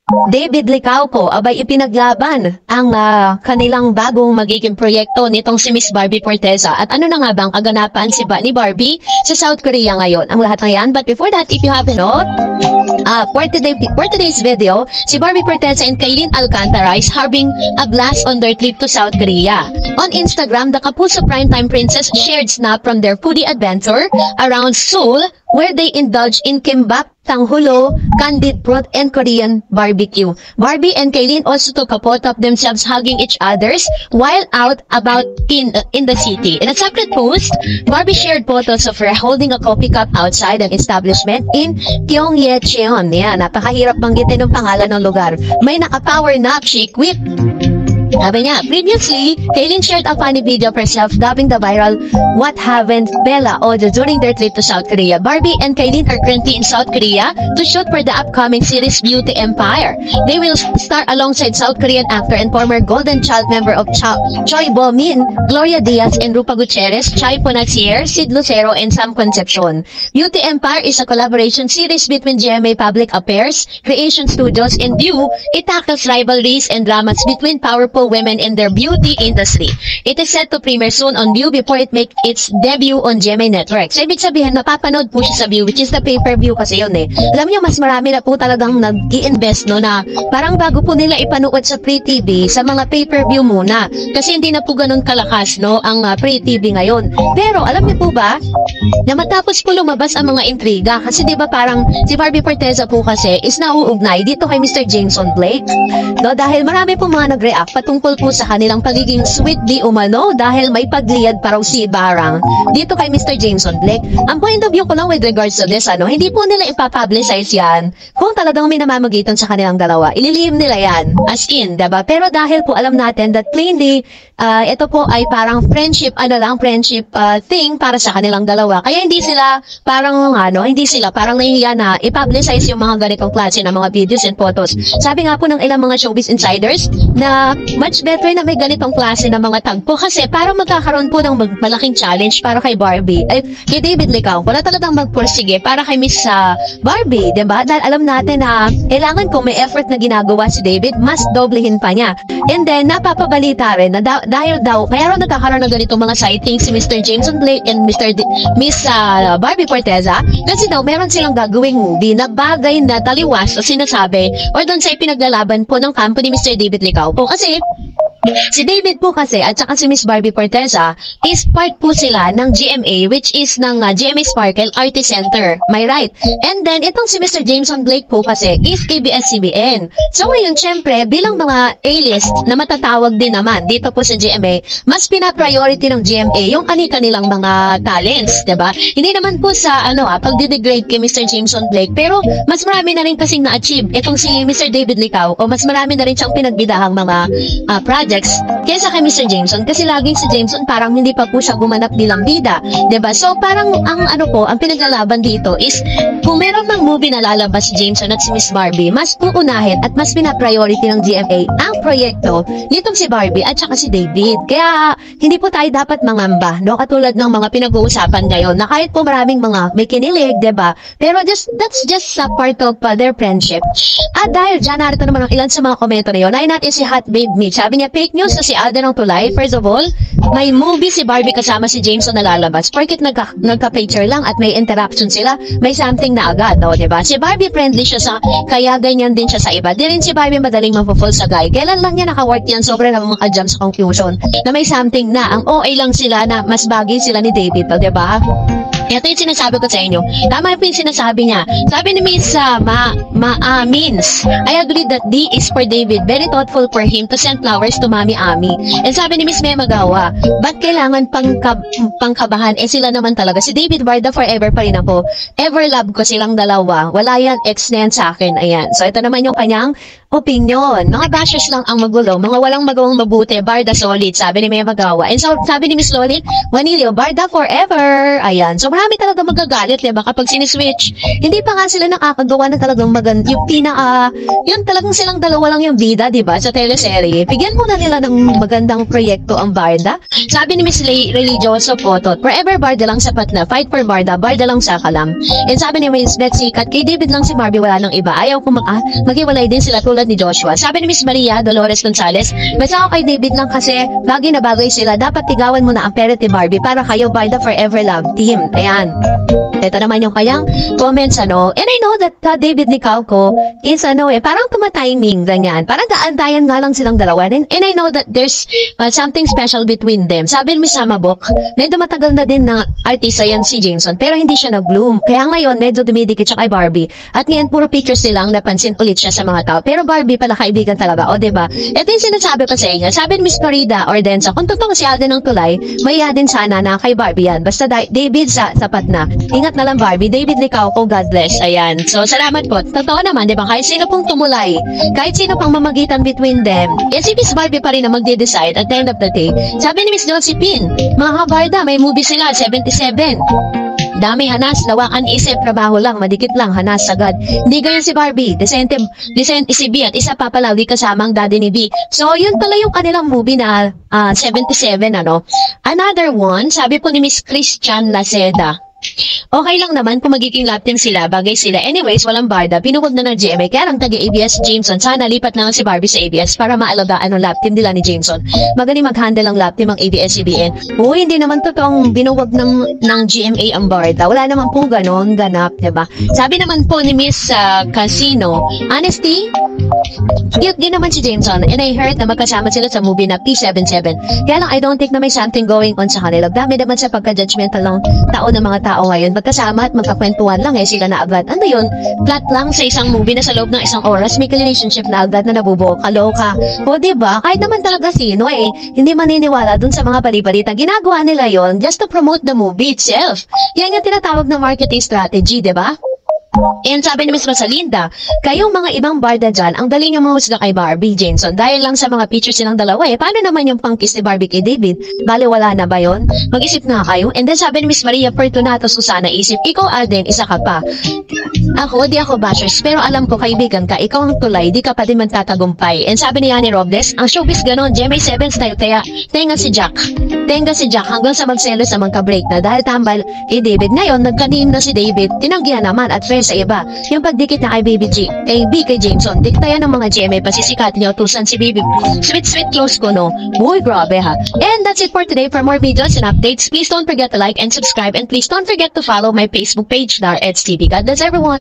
David Licauco, abay ipinaglaban ang kanilang bagong magiging proyekto nitong si Miss Barbie Forteza. At ano na nga bang kaganapan ni Barbie sa South Korea ngayon? Ang lahat ng yan. But before that, if you haven't for today's video, si Barbie Forteza and Kailin Alcantara is having a blast on their trip to South Korea. On Instagram, the Kapuso Primetime Princess shared snap from their foodie adventure around Seoul, where they indulge in kimbap, tanghulo, candied fruit, and Korean barbecue. Barbie and Kailin also took a photo of themselves hugging each others while out about in the city. In a separate post, Barbie shared photos of her holding a coffee cup outside an establishment in Gyeongyecheon. Yan, napakahirap banggitin ng pangalan ng lugar. May naka-power nap, she quipped. Sabi niya, previously, Kailin shared a funny video of herself dubbing the viral "What Haven't Bella" audio during their trip to South Korea. Barbie and Kailin are currently in South Korea to shoot for the upcoming series Beauty Empire. They will star alongside South Korean actor and former Golden Child member of Choi Bo-min, Gloria Diaz, and Rupa Gutierrez, Chai Ponacier, Sid Lucero, and Sam Concepcion. Beauty Empire is a collaboration series between GMA Public Affairs, Creation Studios, and View. It tackles rivalries and dramas between powerful women in their beauty industry. It is set to premiere soon on View before it make its debut on GMA Network. So, ibig sabihin, mapapanood po siya sa View, which is the pay-per-view kasi yun eh. Alam niyo, mas marami na po talagang nag-i-invest no na parang bago po nila ipanood sa Free TV, sa mga pay-per-view muna. Kasi hindi na po ganun kalakas no ang Free TV ngayon. Pero, alam niyo po ba, na matapos po lumabas ang mga intriga, kasi di ba parang si Barbie Forteza po kasi is nauugnay dito kay Mr. Jameson Blake. No, dahil marami po mga nag-react patungkol po sa kanilang pagiging sweet di umano dahil may pagliyad pa raw si Barang dito kay Mr. Jameson Blake. Ang point of view ko lang with regards to this, hindi po nila ipapublicize yan kung talagang may namamagitan sa kanilang dalawa. Ililihim nila yan, as in, diba? Pero dahil po alam natin that plainly, ito po ay parang friendship thing para sa kanilang dalawa. Kaya hindi sila parang nahihiya na ipublicize yung mga ganitong klase ng mga videos and photos. Sabi nga po ng ilang mga showbiz insiders na much better na may ganitong klase ng mga tagpo kasi parang magkakaroon po ng malaking challenge para kay Barbie. Ay, kay David Licauco, wala talagang magpursige para kay Miss Barbie, diba? Dahil alam natin na kailangan kung may effort na ginagawa si David, mas doblehin pa niya. And then, napapabalita rin na dahil daw, kaya raw nagkakaroon ng ganitong mga sightings si Mr. Jameson Blake and Miss Barbie Forteza kasi daw meron silang gagawing movie na bagay na taliwas o sinasabi or doon sa ipinaglalaban po ng kampo ni Mr. David Licauco. Kasi si David po kasi at saka si Miss Barbie Forteza is part po sila ng GMA, which is ng GMA Sparkle Artist Center. May right? And then itong si Mr. Jameson Blake po kasi is ABS-CBN. So ngayon syempre bilang mga A-list na matatawag din naman dito po sa GMA, mas pina-priority ng GMA yung kanilang mga talents, 'di ba? Hindi naman po sa pag-degrade kay Mr. Jameson Blake, pero mas marami na rin kasing na-achieve itong si Mr. David Licauco, mas marami na rin siyang pinagbidahang mga projects kaysa kay Mr. Jameson kasi laging si Jameson parang hindi pa po siya gumanap bilang bida, 'di ba? So parang ang pinaglalaban dito is kung meron mang movie na lalabas si Jameson at si Miss Barbie, mas uunahin at mas pina-priority ng GMA ang proyekto nitong si Barbie at saka si David. Kaya hindi po tayo dapat mangamba, no? Katulad ng mga pinag-uusapan ngayon na kahit po maraming mga may kinilig, 'di ba? Pero that's just a part of their friendship. At dahil dyan, narito naman ang ilan sa mga komento na yun. Ay natin si Hot Babe Mitch. Sabi niya, fake news na si Alden ng Tulay. First of all, may movie si Barbie kasama si Jameson na lalabas. Porkit nagka-picture lang at may interaction sila, may something na agad, no? Diba? Si Barbie friendly siya kaya ganyan din siya sa iba. Di rin si Barbie madaling mapufall sa guy. Kailan lang niya naka-work yan, sobrang na makajump sa conclusion na may something na. Ang OA lang sila na mas bagay sila ni David, no? Diba? Ito yung sinasabi ko sa inyo. Tama po yung sinasabi niya. Sabi ni Miss Means, I agree that D is for David. Very thoughtful for him to send flowers to Mami Ami. And sabi ni Miss Magawa, ba't kailangan pangkabahan? Sila naman talaga. Si David Barda forever pa rin ako. Ever love ko silang dalawa. Wala yan, ex na yan sa akin. Ayan. So ito naman yung kanyang opinion. Mga bashers lang ang magulo, mga walang magawang mabuti, Barda solid, sabi ni Maya Magawa. And so, sabi ni Miss Lolit, Juanilio, Barda forever. Ayan. So, marami talaga magagalit, diba? Kapag siniswitch, hindi pa nga sila nakakagawa na talagang maganda. Yung yun talagang silang dalawa lang yung bida, diba? Sa teleserye. Bigyan muna nila ng magandang proyekto ang Barda. Sabi ni Miss Religioso Potot, forever Barda lang sapat na. Fight for Barda, Barda lang sa kalam. And sabi ni Miss Betsy, kat kay David lang si Barbie, wala nang iba. Ayaw ko maghiwalay din sila tulad ni Joshua. Sabi ni Miss Maria Dolores Gonzales, basta ako kay David lang kasi bagay na bagay sila. Dapat tigawan mo na ang peret ni Barbie para kayo Barda forever love team. Ayan. Ito naman yung kayang comments, ano. And I know that David ni Calco is, parang tumatiming, ganyan. Parang daantayan nga lang silang dalawa. And I know that there's something special between them. Sabi ni Miss Samabok, medyo matagal na din na artista yan si Jameson, pero hindi siya nag-bloom. Kaya ngayon, medyo dumidikit siya kay Barbie. At ngayon, puro pictures silang napansin ulit siya sa mga tao. Pero Barbie pala kaibigan talaga, o diba? Ito yung sinasabi ko sa inyo. Sabi ni Miss Corrida Ordensa, kung totoo si Alden ng tulay, may din sana na kay Barbie yan. Basta David sapat na. Ingat na lang Barbie. David Licauco, God bless. Ayan. So, salamat po. Totoo naman, diba? Kahit sino pong tumulay, kahit sino pang mamagitan between them, si Miss Barbie pa rin na magde-decide at the end of the day. Sabi ni Miss Josephine, mga kabarda, may movie sila, 77. Dami hanas, lawakan isip, trabaho lang, madikit lang, hanas agad. Hindi ganyan si Barbie, decente si B at isa pa palagi kasama ang daddy ni B. So, yun pala yung kanilang movie na 77, ano. Another one, sabi po ni Miss Christian Laceda, okay lang naman kung magiging lap team sila, bagay sila. Anyways, walang Barda, pinuwag na ng GMA, kaya lang taga-ABS Jameson. Sana lipat na lang si Barbie sa ABS para maalagaan ang lap team nila ni Jameson. Magaling mag-handle ang lap team ang ABS-CBN. Hindi naman totoong binuwag ng GMA ang Barda. Wala naman po ganon, ganap, diba? Sabi naman po ni Miss Casino, honesty, cute din naman si Jameson, and I heard na magkasama sila sa movie na P77. Kaya lang, I don't think na may something going on sa kanila. Dami naman sa pagka-judgmental ng tao ng mga tao ngayon. Magkasama at magkakwentuhan lang sila na agad. Ano yun? Plot lang sa isang movie na sa loob ng isang oras, may relationship na agad na nabubuo. Kaloka. O diba? Kahit naman talaga sino hindi maniniwala dun sa mga balibalita. Ginagawa nila yon just to promote the movie itself. Yan yung tinatawag na marketing strategy, diba? And sabi ni Miss Rosalinda, kayong mga ibang barda dyan, ang dali nyo mahusga kay Barbie Jameson dahil lang sa mga pictures silang dalawa Paano naman yung pang-kiss ni Barbie kay David? Bale, wala na ba yun? Mag-isip nga kayo. And then sabi ni Miss Maria Fortunato Susana, isip, ikaw Alden, isa ka pa. Ako, di ako bashers, pero alam ko kaibigan ka, ikaw ang tulay, di ka pa din magtatagumpay. And sabi ni Yani Robles, ang showbiz ganon, GMA7 style, kaya tenga si Jack hanggang sa magselos sa mga break na dahil tambal kay David. Ngayon, nagkanin na si David, tinanggihan naman at fair sa iba. Yung pagdikit na kay Baby G, kay B kay Jameson, diktayan ng mga GMA, pasisikat niyo, tusan si Baby. Sweet close ko, no? Boy, grabe ha. And that's it for today. For more videos and updates, please don't forget to like and subscribe, and please don't forget to follow my Facebook page, Dar Eds TV. God bless everyone.